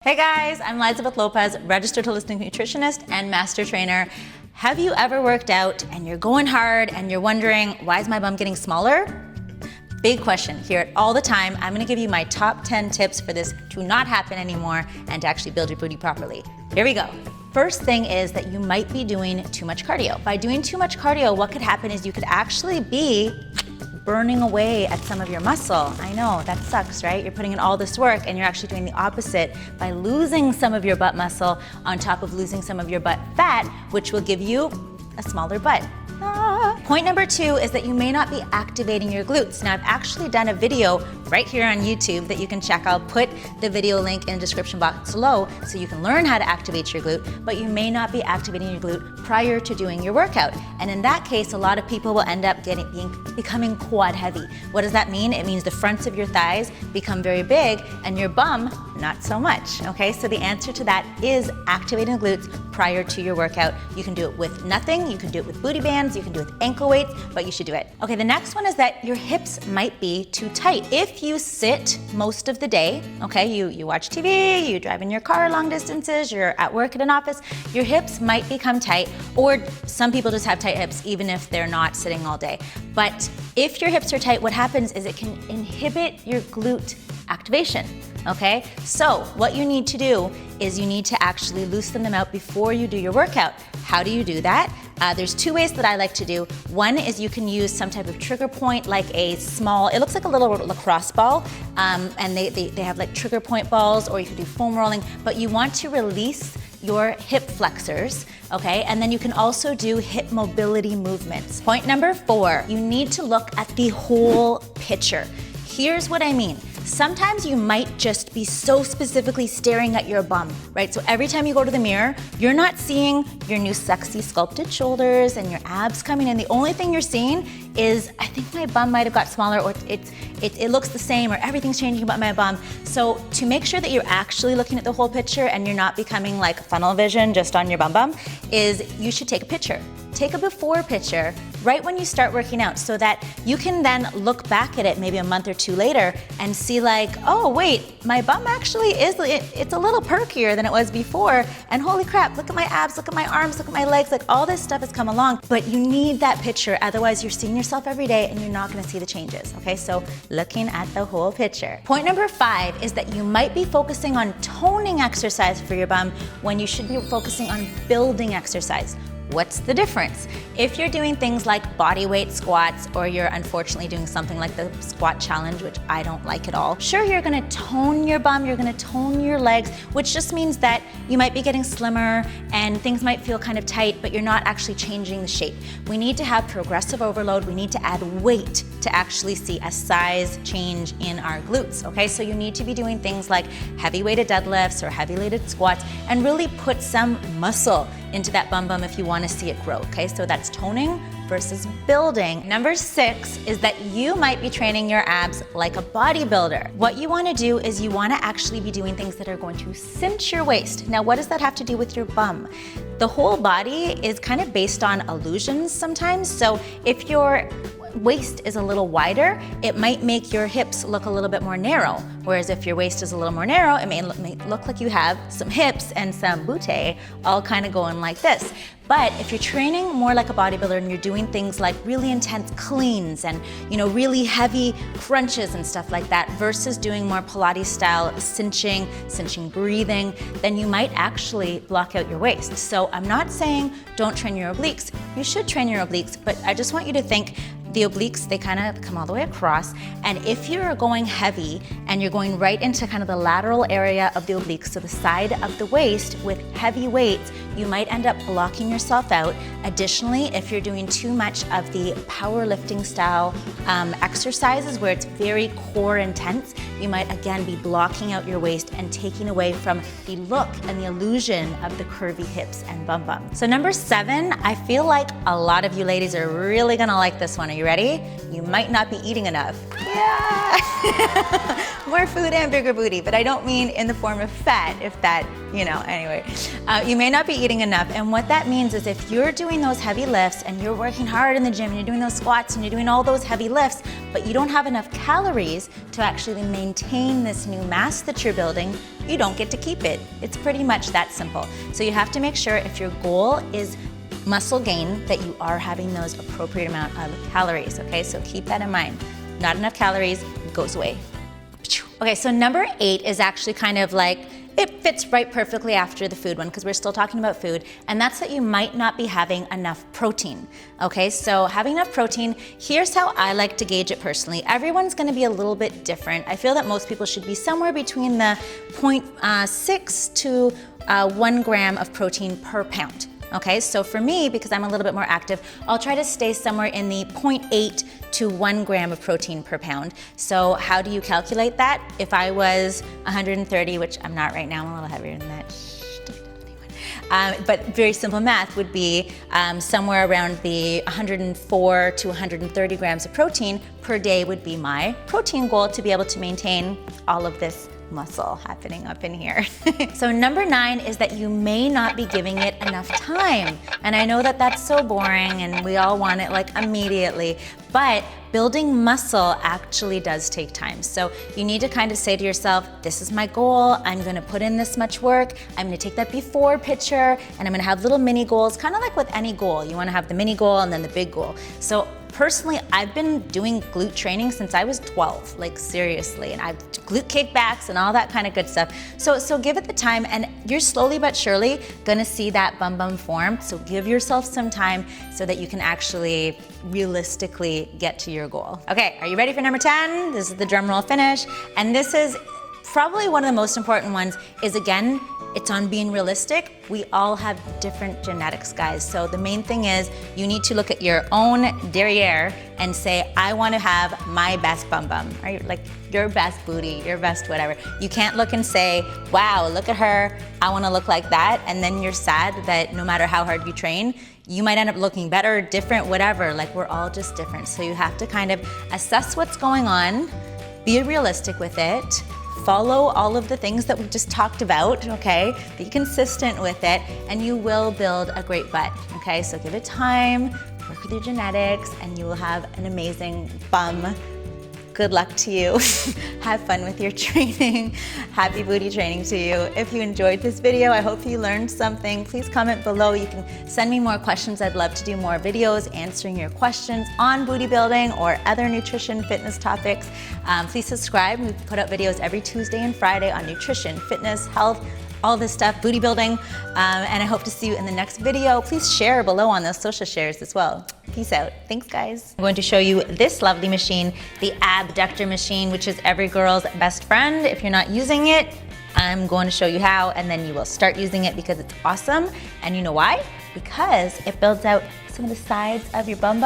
Hey guys, I'm LYZABETH Lopez, registered holistic nutritionist and master trainer. Have you ever worked out and you're going hard and you're wondering, why is my bum getting smaller? Big question, hear it all the time. I'm gonna give you my top 10 tips for this to not happen anymore and to actually build your booty properly. Here we go. First thing is that you might be doing too much cardio. By doing too much cardio, what could happen is you could actually be burning away at some of your muscle. I know, that sucks, right? You're putting in all this work and you're actually doing the opposite by losing some of your butt muscle on top of losing some of your butt fat, which will give you a smaller butt. Point number 2 is that you may not be activating your glutes. Now, I've actually done a video right here on YouTube that you can check. I'll put the video link in the description box below so you can learn how to activate your glute, but you may not be activating your glute prior to doing your workout. And in that case, a lot of people will end up becoming quad heavy. What does that mean? It means the fronts of your thighs become very big and your bum not so much, okay? So the answer to that is activating the glutes prior to your workout. You can do it with nothing, you can do it with booty bands, you can do it with ankle weights, but you should do it. Okay, the next one is that your hips might be too tight. If you sit most of the day, okay, you watch TV, you drive in your car long distances, you're at work at an office, your hips might become tight, or some people just have tight hips even if they're not sitting all day. But if your hips are tight, what happens is it can inhibit your glute activation, okay? So what you need to do is you need to actually loosen them out before you do your workout. How do you do that? There's 2 ways that I like to do. One is you can use some type of trigger point, like a small, it looks like a little lacrosse ball, and they have like trigger point balls, or you can do foam rolling, but you want to release your hip flexors, okay? And then you can also do hip mobility movements. Point number 4, you need to look at the whole picture. Here's what I mean. Sometimes you might just be so specifically staring at your bum, right? So every time you go to the mirror, you're not seeing your new sexy sculpted shoulders and your abs coming in. The only thing you're seeing is, I think my bum might have got smaller, or it looks the same, or everything's changing about my bum. So to make sure that you're actually looking at the whole picture and you're not becoming like funnel vision just on your bum is you should take a picture. Take a before picture right when you start working out so that you can then look back at it maybe a month or 2 later and see like, oh wait, my bum actually it's a little perkier than it was before, and holy crap, look at my abs, look at my arms, look at my legs, like all this stuff has come along. But you need that picture, otherwise you're seeing yourself every day and you're not gonna see the changes, okay? So looking at the whole picture. Point number 5 is that you might be focusing on toning exercise for your bum when you should be focusing on building exercise. What's the difference? If you're doing things like body weight squats, or you're unfortunately doing something like the squat challenge, which I don't like at all, sure, you're gonna tone your bum, you're gonna tone your legs, which just means that you might be getting slimmer and things might feel kind of tight, but you're not actually changing the shape. We need to have progressive overload. We need to add weight to actually see a size change in our glutes, okay? So you need to be doing things like heavy weighted deadlifts or heavy weighted squats and really put some muscle into that bum if you want to see it grow, okay? So that's toning versus building. Number 6 is that you might be training your abs like a bodybuilder. What you want to do is you want to actually be doing things that are going to cinch your waist. Now, what does that have to do with your bum? The whole body is kind of based on illusions sometimes. So if your waist is a little wider, it might make your hips look a little bit more narrow. Whereas if your waist is a little more narrow, it may look like you have some hips and some butte all kind of going like this. But if you're training more like a bodybuilder and you're doing things like really intense cleans and really heavy crunches and stuff like that versus doing more Pilates style cinching breathing, then you might actually block out your waist. So I'm not saying don't train your obliques. You should train your obliques, but I just want you to think the obliques, they kind of come all the way across. And if you're going heavy and you're going right into kind of the lateral area of the obliques, so the side of the waist with heavy weights, you might end up blocking yourself out. Additionally, if you're doing too much of the powerlifting style exercises where it's very core intense, you might again be blocking out your waist and taking away from the look and the illusion of the curvy hips and bum. So number 7, I feel like a lot of you ladies are really gonna like this one. Are you ready? You might not be eating enough. Yeah! More food and bigger booty, but I don't mean in the form of fat, if that, anyway. You may not be eating enough, and what that means is if you're doing those heavy lifts and you're working hard in the gym and you're doing those squats and you're doing all those heavy lifts, but you don't have enough calories to actually maintain this new mass that you're building, you don't get to keep it. It's pretty much that simple. So you have to make sure if your goal is muscle gain that you are having those appropriate amount of calories, okay? So keep that in mind. Not enough calories, it goes away. Okay, so number 8 is actually kind of like, it fits right perfectly after the food one because we're still talking about food, and that's that you might not be having enough protein. Okay, so having enough protein, here's how I like to gauge it personally. Everyone's gonna be a little bit different. I feel that most people should be somewhere between the 0.6 to 1 gram of protein per pound. Okay, so for me, because I'm a little bit more active, I'll try to stay somewhere in the 0.8 to 1 gram of protein per pound. So how do you calculate that? If I was 130, which I'm not right now, I'm a little heavier than that. But very simple math would be somewhere around the 104 to 130 grams of protein per day would be my protein goal to be able to maintain all of this muscle happening up in here. So number 9 is that you may not be giving it enough time. And I know that that's so boring and we all want it like immediately, but building muscle actually does take time. So you need to kind of say to yourself, this is my goal, I'm gonna put in this much work, I'm gonna take that before picture, and I'm gonna have little mini goals, kind of like with any goal. You wanna have the mini goal and then the big goal. So personally, I've been doing glute training since I was 12, like seriously, and I've glute kickbacks and all that kind of good stuff. So give it the time, and you're slowly but surely gonna see that bum form. So give yourself some time so that you can actually realistically get to your goal. Okay, are you ready for number 10? This is the drum roll finish, and this is probably one of the most important ones. Is again, it's on being realistic. We all have different genetics, guys. So the main thing is you need to look at your own derriere and say, I want to have my best bum, or like your best booty, your best whatever. You can't look and say, wow, look at her, I want to look like that, and then you're sad that no matter how hard you train, you might end up looking better, different, whatever. Like, we're all just different. So you have to kind of assess what's going on, be realistic with it, follow all of the things that we just talked about, okay? Be consistent with it, and you will build a great butt, okay? So give it time, work with your genetics, and you will have an amazing bum. Good luck to you. Have fun with your training. Happy booty training to you. If you enjoyed this video, I hope you learned something. Please comment below. You can send me more questions. I'd love to do more videos answering your questions on booty building or other nutrition, fitness topics. Please subscribe. We put out videos every Tuesday and Friday on nutrition, fitness, health, all this stuff, booty building, and I hope to see you in the next video. Please share below on those social shares as well. Peace out. Thanks, guys. I'm going to show you this lovely machine, the abductor machine, which is every girl's best friend. If you're not using it, I'm going to show you how, and then you will start using it because it's awesome. And you know why? Because it builds out some of the sides of your bum.